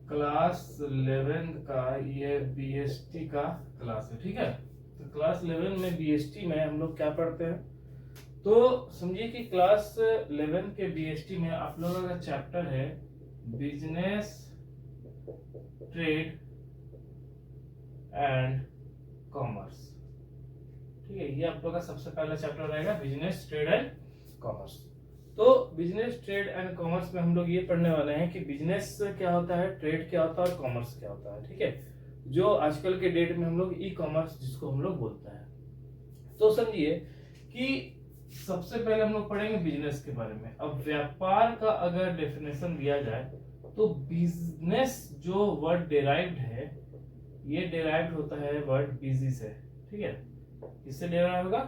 Class 11 का ये BST का क्लास है, ठीक है। तो क्लास 11 में बीएसटी में हम लोग क्या पढ़ते हैं, तो समझिए कि क्लास 11 के बीएसटी में आप लोगों का चैप्टर है बिजनेस, ट्रेड एंड कॉमर्स, ठीक है। ये आप लोग का सबसे पहला चैप्टर रहेगा, बिजनेस, ट्रेड एंड कॉमर्स। तो बिजनेस, ट्रेड एंड कॉमर्स में हम लोग ये पढ़ने वाले हैं कि बिजनेस क्या होता है, ट्रेड क्या होता है और कॉमर्स क्या होता है, ठीक है। जो आजकल के डेट में हम लोग ई कॉमर्स जिसको हम लोग बोलते हैं। तो समझिए कि सबसे पहले हम लोग पढ़ेंगे बिजनेस के बारे में। अब व्यापार का अगर डेफिनेशन दिया जाए तो बिजनेस जो वर्ड डेराइव्ड है, ये डेराइव्ड होता है वर्ड बिजी से, ठीक है। किससे डेराइव होगा,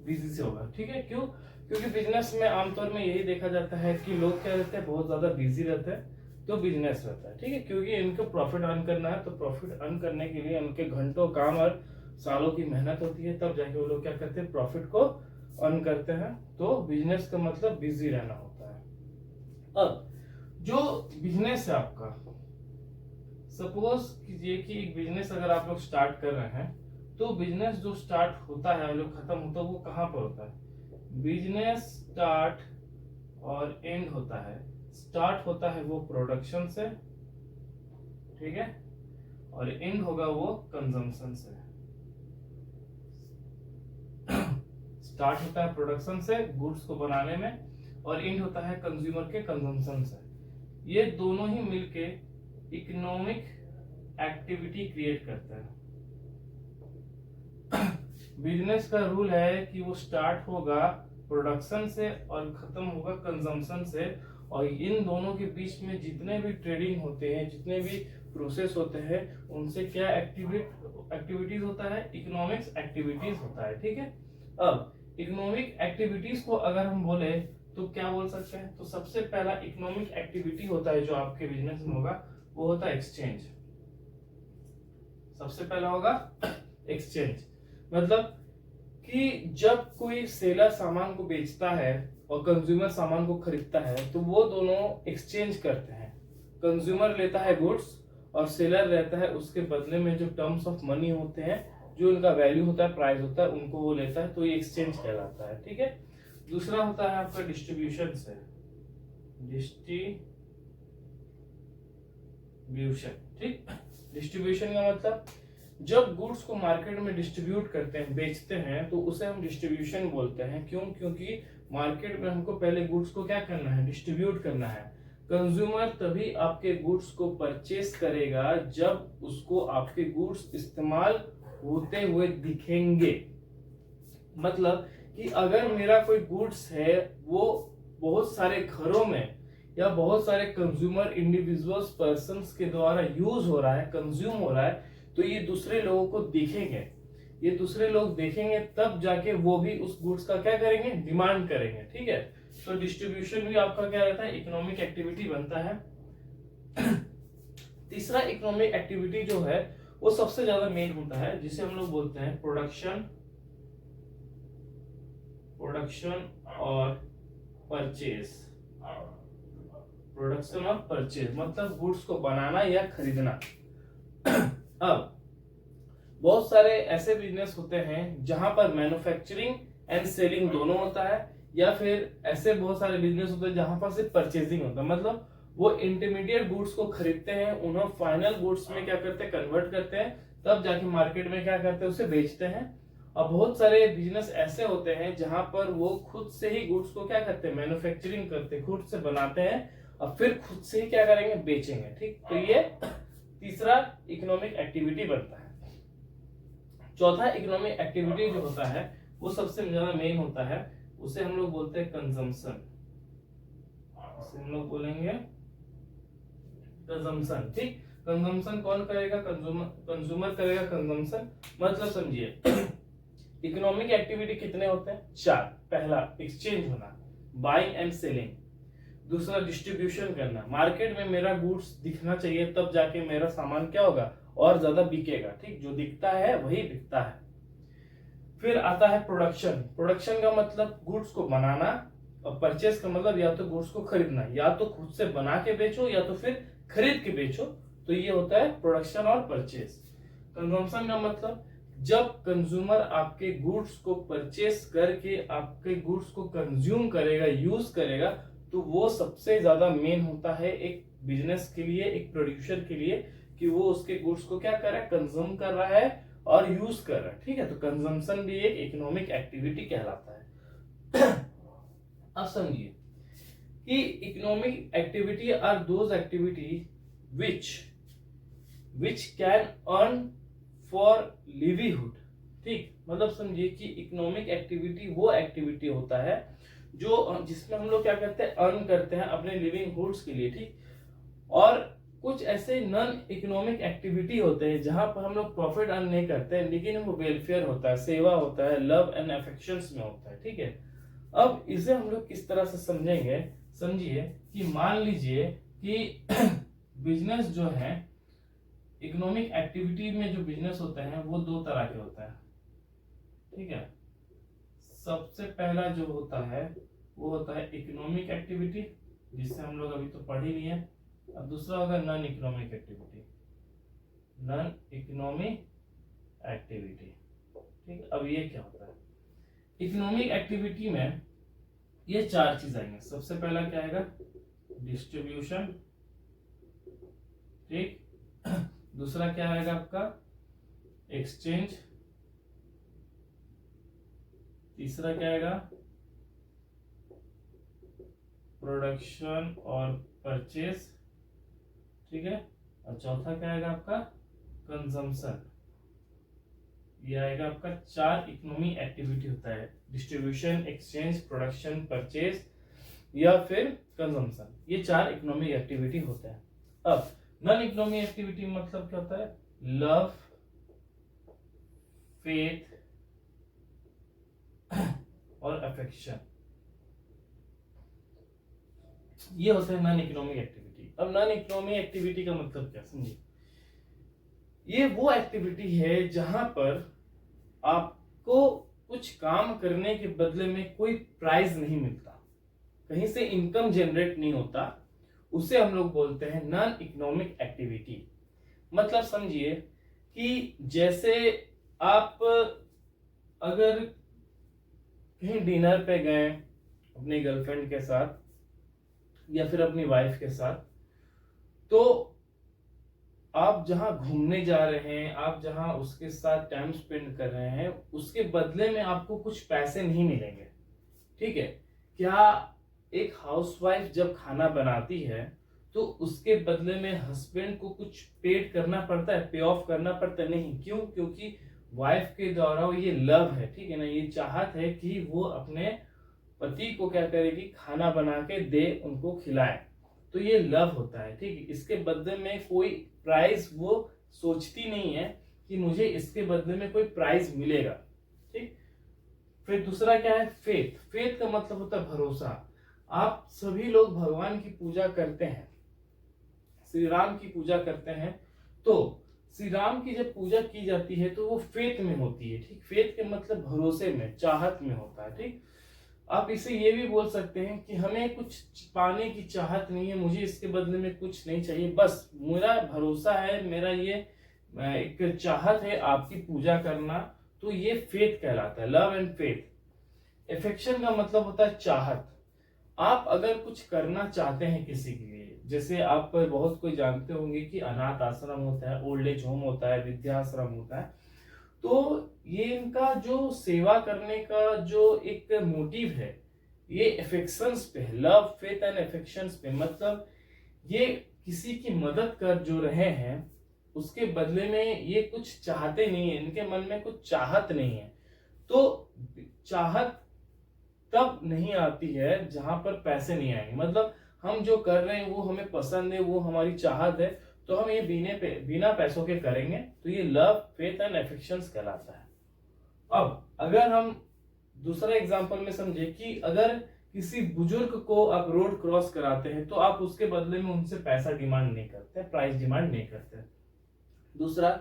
बिजी से होगा, ठीक है। क्यों, क्योंकि बिजनेस में आमतौर में यही देखा जाता है कि लोग क्या रहते हैं, बहुत ज्यादा बिजी रहते हैं, तो बिजनेस रहता है, ठीक है। क्योंकि इनको प्रॉफिट अर्न करना है, तो प्रॉफिट अर्न करने के लिए उनके घंटों काम और सालों की मेहनत होती है, तब जाके वो लोग क्या करते हैं, प्रॉफिट को अर्न करते हैं। तो बिजनेस का मतलब बिजी रहना होता है। अब जो बिजनेस है आपका, सपोज कीजिए कि एक बिजनेस अगर आप लोग स्टार्ट कर रहे हैं, तो बिजनेस जो स्टार्ट होता है और जो खत्म होता है वो कहाँ पर होता है, बिजनेस स्टार्ट और एंड होता है। स्टार्ट होता है वो प्रोडक्शन से, ठीक है, और एंड होगा वो कंजम्पशन से। स्टार्ट होता है प्रोडक्शन से, गुड्स को बनाने में, और एंड होता है कंज्यूमर के कंजम्पशन से। ये दोनों ही मिलके इकोनॉमिक एक्टिविटी क्रिएट करते हैं। बिजनेस का रूल है कि वो स्टार्ट होगा प्रोडक्शन से और खत्म होगा कंजम्पशन से, और इन दोनों के बीच में जितने भी ट्रेडिंग होते हैं, जितने भी प्रोसेस होते हैं, उनसे क्या एक्टिविटीज होता है, इकोनॉमिक्स एक्टिविटीज होता है, ठीक है। अब इकोनॉमिक एक्टिविटीज को अगर हम बोले तो क्या बोल सकते हैं, तो सबसे पहला इकोनॉमिक एक्टिविटी होता है जो आपके बिजनेस में होगा, वो होता है एक्सचेंज। सबसे पहला होगा एक्सचेंज, मतलब कि जब कोई सेलर सामान को बेचता है और कंज्यूमर सामान को खरीदता है, तो वो दोनों एक्सचेंज करते हैं। कंज्यूमर लेता है गुड्स और सेलर रहता है उसके बदले में जो टर्म्स ऑफ मनी होते हैं, जो उनका वैल्यू होता है, प्राइस होता है, उनको वो लेता है, तो ये एक्सचेंज कहलाता है, ठीक है। दूसरा होता है आपका डिस्ट्रीब्यूशन से, डिस्ट्रीब्यूशन, ठीक। डिस्ट्रीब्यूशन का मतलब जब गुड्स को मार्केट में डिस्ट्रीब्यूट करते हैं, बेचते हैं, तो उसे हम डिस्ट्रीब्यूशन बोलते हैं। क्यों, क्योंकि मार्केट में हमको पहले गुड्स को क्या करना है, डिस्ट्रीब्यूट करना है। कंज्यूमर तभी आपके गुड्स को परचेस करेगा जब उसको आपके गुड्स इस्तेमाल होते हुए दिखेंगे। मतलब कि अगर मेरा कोई गुड्स है, वो बहुत सारे घरों में या बहुत सारे कंज्यूमर इंडिविजुअल्स पर्संस के द्वारा यूज हो रहा है, कंज्यूम हो रहा है, तो ये दूसरे लोगों को दिखेंगे। ये दूसरे लोग देखेंगे तब जाके वो भी उस गुड्स का क्या करेंगे, डिमांड करेंगे, ठीक है। तो डिस्ट्रीब्यूशन भी आपका क्या रहता है, इकोनॉमिक एक्टिविटी बनता है। तीसरा इकोनॉमिक एक्टिविटी जो है वो सबसे ज्यादा मेन होता है, जिसे हम लोग बोलते हैं प्रोडक्शन और परचेज। प्रोडक्शन और परचेज मतलब गुड्स को बनाना या खरीदना। अब बहुत सारे ऐसे बिजनेस होते हैं जहां पर मैन्युफैक्चरिंग एंड सेलिंग दोनों होता है, या फिर ऐसे बहुत सारे बिजनेस होते हैं जहां पर सिर्फ परचेजिंग होता है। मतलब वो इंटरमीडिएट गुड्स को खरीदते हैं, उन्हें फाइनल गुड्स में क्या करते हैं, कन्वर्ट करते हैं, तब जाके मार्केट में क्या करते हैं, उसे बेचते हैं। और बहुत सारे बिजनेस ऐसे होते हैं जहां पर वो खुद से ही गुड्स को क्या करते हैं, मैन्युफैक्चरिंग करते हैं, खुद से बनाते हैं और फिर खुद से ही क्या करेंगे, बेचेंगे, ठीक। तो ये तीसरा इकोनॉमिक एक्टिविटी बनता है। चौथा इकोनॉमिक एक्टिविटी जो होता है वो सबसे ज्यादा मेन होता है, उसे हम लोग बोलते हैं कंजम्पशन। उसे हम लोग बोलेंगे कंजम्पशन, ठीक। कंजम्पशन कौन करेगा, कंज्यूमर करेगा कंजम्पशन। मतलब समझिए इकोनॉमिक एक्टिविटी कितने होते हैं, 4। पहला एक्सचेंज होना, बाइंग एंड सेलिंग। दूसरा डिस्ट्रीब्यूशन करना, मार्केट में मेरा गुड्स दिखना चाहिए, तब जाके मेरा सामान क्या होगा, और ज्यादा बिकेगा, ठीक। जो दिखता है वही बिकता है। फिर आता है प्रोडक्शन। प्रोडक्शन का मतलब गुड्स को बनाना, और परचेस का मतलब या तो गुड्स को खरीदना, या तो खुद से बना के बेचो या तो फिर खरीद के बेचो, तो ये होता है प्रोडक्शन और परचेज। कंजम्पशन का मतलब जब कंज्यूमर आपके गुड्स को परचेस करके आपके गुड्स को कंज्यूम करेगा, यूज करेगा, तो वो सबसे ज्यादा मेन होता है एक बिजनेस के लिए, एक प्रोड्यूसर के लिए, कि वो उसके गुड्स को क्या कर रहा है, कंज्यूम कर रहा है और यूज कर रहा है। ठीक है, तो कंजम्पशन भी एक इकोनॉमिक एक्टिविटी कहलाता है। अब समझिए कि economic activity are those activity which can earn for livelihood. ठीक, मतलब समझिए कि इकोनॉमिक एक्टिविटी वो एक्टिविटी होता है जो जिसमें हम लोग क्या करते हैं, अर्न करते हैं अपने लिविंगहुड्स के लिए। ठीक, और कुछ ऐसे नॉन इकोनॉमिक एक्टिविटी होते हैं जहां पर हम लोग प्रॉफिट अर्न नहीं करते हैं, लेकिन वो वेलफेयर होता है, सेवा होता है, लव एंड अफेक्शंस में होता है। ठीक है, अब इसे हम लोग किस तरह से समझेंगे, समझिए कि मान लीजिए कि बिजनेस जो है, इकोनॉमिक एक्टिविटी में जो बिजनेस होते हैं वो दो तरह के होते हैं। ठीक है, सबसे पहला जो होता है वो होता है इकोनॉमिक एक्टिविटी, जिससे हम लोग अभी तो पढ़ ही लिए, और दूसरा होगा non economic activity, non economic activity. ठीक, अब ये क्या होता है, इकोनॉमिक एक्टिविटी में ये चार चीज आएंगे। सबसे पहला क्या आएगा, डिस्ट्रीब्यूशन। ठीक, दूसरा क्या आएगा आपका, एक्सचेंज। तीसरा क्या आएगा, प्रोडक्शन और परचेज। ठीक है, और चौथा क्या आएगा आपका, कंजम्पशन। ये आएगा आपका चार इकोनॉमी एक्टिविटी होता है, डिस्ट्रीब्यूशन, एक्सचेंज, प्रोडक्शन, परचेज या फिर कंजम्पशन। ये चार इकोनॉमिक एक्टिविटी होता है। अब नॉन इकोनॉमिक एक्टिविटी मतलब क्या होता है, लव, फेथ और अफेक्शन, ये होता है नॉन इकोनॉमिक एक्टिविटी। अब नॉन इकोनॉमिक एक्टिविटी का मतलब क्या, समझिए, ये वो एक्टिविटी है जहां पर आपको कुछ काम करने के बदले में कोई प्राइज नहीं मिलता, कहीं से इनकम जनरेट नहीं होता, उसे हम लोग बोलते हैं नॉन इकोनॉमिक एक्टिविटी। मतलब समझिए कि जैसे आप अगर कहीं डिनर पे गए अपनी गर्लफ्रेंड के साथ या फिर अपनी वाइफ के साथ, तो आप जहां घूमने जा रहे हैं, आप जहां उसके साथ टाइम स्पेंड कर रहे हैं, उसके बदले में आपको कुछ पैसे नहीं मिलेंगे। ठीक है, क्या एक हाउसवाइफ जब खाना बनाती है तो उसके बदले में हस्बैंड को कुछ पेड करना पड़ता है, पे ऑफ करना पड़ता है? नहीं। क्यों? क्योंकि वाइफ के द्वारा ये लव है, ठीक है ना, ये चाहत है कि वो अपने पति को क्या करेगी, खाना बना के दे, उनको खिलाए, तो ये लव होता है। ठीक है, इसके बदले में कोई प्राइज वो सोचती नहीं है कि मुझे इसके बदले में कोई प्राइज मिलेगा। ठीक, फिर दूसरा क्या है, फेथ। फेथ का मतलब होता है भरोसा। आप सभी लोग भगवान की पूजा करते हैं, श्री राम की पूजा करते हैं, तो श्री राम की जब पूजा की जाती है तो वो फेथ में होती है। ठीक, फेथ के मतलब भरोसे में, चाहत में होता है। ठीक, आप इसे ये भी बोल सकते हैं कि हमें कुछ पाने की चाहत नहीं है, मुझे इसके बदले में कुछ नहीं चाहिए, बस मेरा भरोसा है, मेरा ये एक चाहत है आपकी पूजा करना, तो ये फेथ कहलाता है, लव एंड फेथ। एफेक्शन का मतलब होता है चाहत। आप अगर कुछ करना चाहते हैं किसी के लिए, जैसे आप बहुत कोई जानते होंगे कि अनाथ आश्रम होता है, ओल्ड एज होम होता है, वृद्धाश्रम होता है, तो ये इनका जो सेवा करने का जो एक मोटिव है, ये एफेक्शंस पे है, लव, फेथ एंड एफेक्शंस पे। मतलब ये किसी की मदद कर जो रहे हैं, उसके बदले में ये कुछ चाहते नहीं है, इनके मन में कुछ चाहत नहीं है। तो चाहत तब नहीं आती है जहां पर पैसे नहीं आएंगे। मतलब हम जो कर रहे हैं वो हमें पसंद है, वो हमारी चाहत है, तो हम ये बिना पैसों के करेंगे, तो ये लव, फेथ एंड एफेक्शंस कहलाता है। अब अगर हम दूसरा एग्जांपल में समझे कि अगर किसी बुजुर्ग को आप रोड क्रॉस कराते हैं, तो आप उसके बदले में उनसे पैसा डिमांड नहीं करते, प्राइस डिमांड नहीं करते। दूसरा,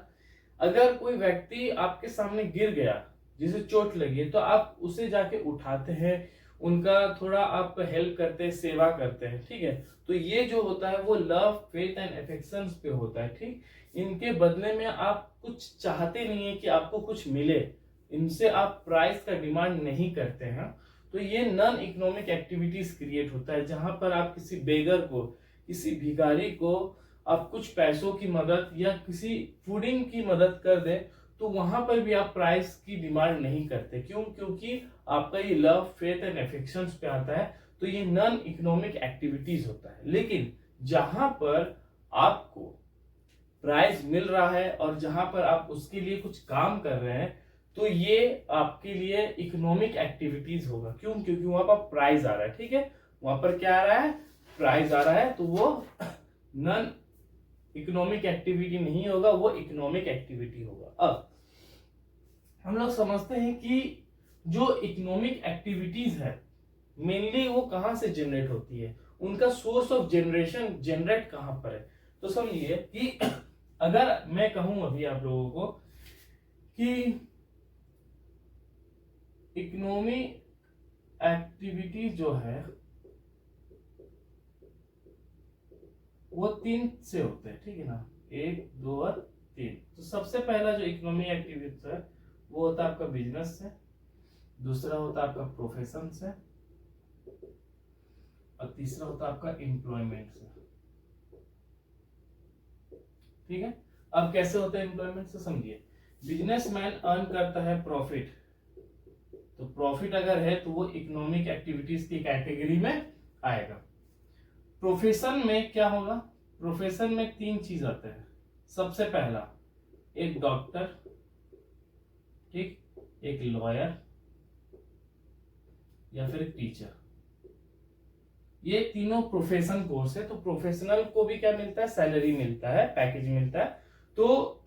अगर कोई व्यक्ति आपके सामने गिर गया, जिसे चोट लगी है, तो आप उसे जाके उठाते हैं, उनका थोड़ा आप हेल्प करते हैं, सेवा करते हैं, ठीक है। तो ये जो होता है वो लव, फेथ एंड अफेक्शंस पे होता है, ठीक। इनके बदले में आप कुछ चाहते नहीं है कि आपको कुछ मिले, इनसे आप प्राइस का डिमांड नहीं करते हैं। तो ये नॉन इकोनॉमिक एक्टिविटीज क्रिएट होता है, जहां पर आप किसी बेगर को, किसी भिखारी को आप कुछ पैसों की मदद या किसी फूडिंग की मदद कर दें, तो वहां पर भी आप प्राइस की डिमांड नहीं करते। क्यों? क्योंकि आपका ये लव, फेथ एंड अफेक्शंस पे आता है, तो ये नॉन इकोनॉमिक एक्टिविटीज होता है। लेकिन जहां पर आपको प्राइज मिल रहा है और जहां पर आप उसके लिए कुछ काम कर रहे हैं, तो ये आपके लिए इकोनॉमिक एक्टिविटीज होगा। क्यों? क्योंकि वहां पर प्राइज आ रहा है, ठीक है। वहां पर क्या आ रहा है? प्राइज आ रहा है, तो वो नॉन इकोनॉमिक एक्टिविटी नहीं होगा, वो इकोनॉमिक एक्टिविटी होगा। अब हम लोग समझते हैं कि जो इकोनॉमिक एक्टिविटीज है मेनली वो कहां से जनरेट होती है, उनका सोर्स ऑफ जनरेशन जनरेट कहां पर है। तो समझिए कि अगर मैं कहूं अभी आप लोगों को कि इकोनॉमी एक्टिविटी जो है वो 3 से होते हैं, ठीक है ना, 1, 2 और 3। तो सबसे पहला जो इकोनॉमी एक्टिविटी है वो होता है आपका बिजनेस से, दूसरा होता है आपका प्रोफेशन से, और तीसरा होता है आपका एम्प्लॉयमेंट से, ठीक है। अब कैसे होता है एम्प्लॉयमेंट से, समझिए। बिजनेसमैन अर्न करता है प्रॉफिट, तो प्रॉफिट अगर है तो वो इकोनॉमिक एक्टिविटीज की कैटेगरी में आएगा। प्रोफेशन में क्या होगा? प्रोफेशन में 3 चीज आते हैं। सबसे पहला एक डॉक्टर, ठीक, एक लॉयर या फिर एक टीचर। ये तीनों प्रोफेशन कोर्स है। तो प्रोफेशनल को भी क्या मिलता है? सैलरी मिलता है, पैकेज मिलता है। तो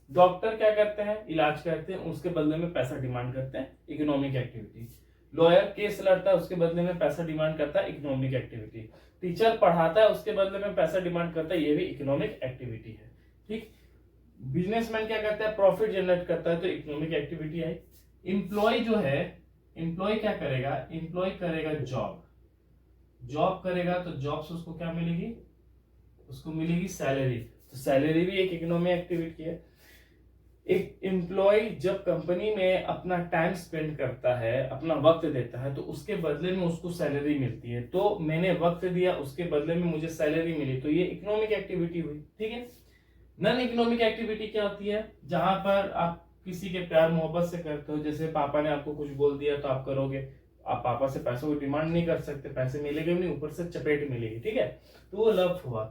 डॉक्टर क्या करते हैं? इलाज करते हैं, उसके बदले में पैसा डिमांड करते हैं, इकोनॉमिक एक्टिविटी। लॉयर केस लड़ता है, उसके बदले में पैसा डिमांड करता है, इकोनॉमिक एक्टिविटी। टीचर पढ़ाता है, उसके बदले में पैसा डिमांड करता है, ये भी इकोनॉमिक एक्टिविटी है, ठीक। बिजनेसमैन क्या करता है? प्रॉफिट जनरेट करता है, तो इकोनॉमिक एक्टिविटी है। एम्प्लॉय जो है, एम्प्लॉय क्या करेगा? एम्प्लॉय करेगा जॉब, जॉब करेगा तो जॉब से उसको क्या मिलेगी? उसको मिलेगी सैलरी। तो सैलरी भी एक इकोनॉमिक एक्टिविटी है। एक एम्प्लॉय जब कंपनी में अपना टाइम स्पेंड करता है, अपना वक्त देता है, तो उसके बदले में उसको सैलरी मिलती है। तो मैंने वक्त दिया, उसके बदले में मुझे सैलरी मिली, तो ये इकोनॉमिक एक्टिविटी हुई, ठीक है। नॉन इकोनॉमिक एक्टिविटी क्या होती है? जहां पर आप किसी के प्यार मोहब्बत से करते हो, जैसे पापा ने आपको कुछ बोल दिया तो आप करोगे। आप पापा से पैसों की डिमांड नहीं कर सकते, पैसे मिलेंगे नहीं, ऊपर से चपेट मिलेगी, ठीक है। तो वो लव हुआ।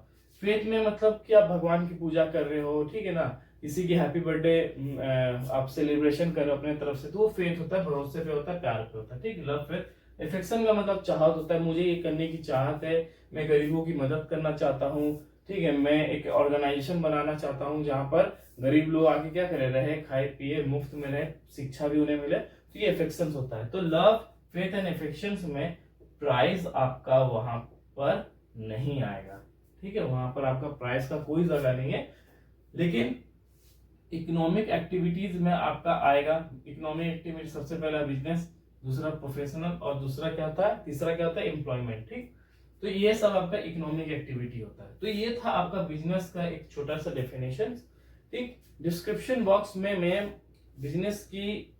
फेथ में मतलब कि आप भगवान की पूजा कर रहे हो, ठीक है ना, किसी की हैप्पी बर्थडे आप सेलिब्रेशन कर रहे हो अपने तरफ से, तो वो फेथ होता है, भरोसे पे होता है, प्यार पे होता है, ठीक। Love faith. अफेक्शन का मतलब चाहत होता है, मुझे ये करने की चाहत है, मैं गरीबों की मदद करना चाहता हूँ, ठीक है, मैं एक ऑर्गेनाइजेशन बनाना चाहता हूँ जहां पर गरीब लोग आके क्या करे, रहे, खाए पिए, मुफ्त में रहे, शिक्षा भी उन्हें मिले। तो ये अफेक्शन होता है। तो लव, फेथ एंड अफेक्शंस में प्राइस आपका वहां पर नहीं आएगा, ठीक है, वहां पर आपका प्राइस का कोई जगह नहीं है। लेकिन इकोनॉमिक एक्टिविटीज में आपका आएगा। इकोनॉमिक एक्टिविटी सबसे पहला बिजनेस, दूसरा प्रोफेशनल, और दूसरा क्या होता है, तीसरा क्या होता है, एम्प्लॉयमेंट, ठीक। तो ये सब आपका इकोनॉमिक एक्टिविटी होता है। तो ये था आपका बिजनेस का एक छोटा सा डेफिनेशन, ठीक। डिस्क्रिप्शन बॉक्स में मैं बिजनेस की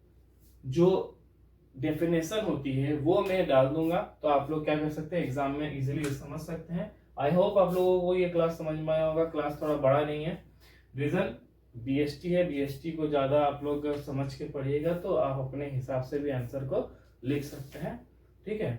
जो डेफिनेशन होती है वो मैं डाल दूंगा, तो आप लोग क्या कर सकते हैं, एग्जाम में इजीली समझ सकते हैं। आई होप आप लोगों को ये क्लास समझ में आया होगा। क्लास थोड़ा बड़ा नहीं है, रीजन बीएसटी है, बीएसटी को ज्यादा आप लोग समझ के पढ़िएगा तो आप अपने हिसाब से भी आंसर को लिख सकते हैं, ठीक है।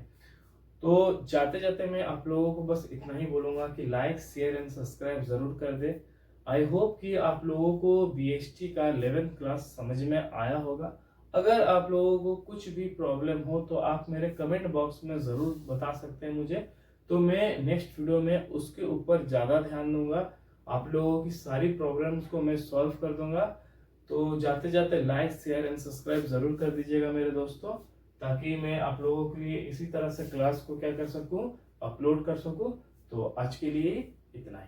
तो जाते जाते मैं आप लोगों को बस इतना ही बोलूंगा कि लाइक, शेयर एंड सब्सक्राइब जरूर कर दे। आई होप कि आप लोगों को बीएसटी का 11th क्लास समझ में आया होगा। अगर आप लोगों को कुछ भी प्रॉब्लम हो तो आप मेरे कमेंट बॉक्स में जरूर बता सकते हैं मुझे, तो मैं नेक्स्ट वीडियो में उसके ऊपर ज्यादा ध्यान दूंगा, आप लोगों की सारी प्रॉब्लम्स को मैं सॉल्व कर दूंगा। तो जाते जाते लाइक, शेयर एंड सब्सक्राइब जरूर कर दीजिएगा मेरे दोस्तों, ताकि मैं आप लोगों के लिए इसी तरह से क्लास को क्या कर सकूं, अपलोड कर सकूं। तो आज के लिए इतना ही।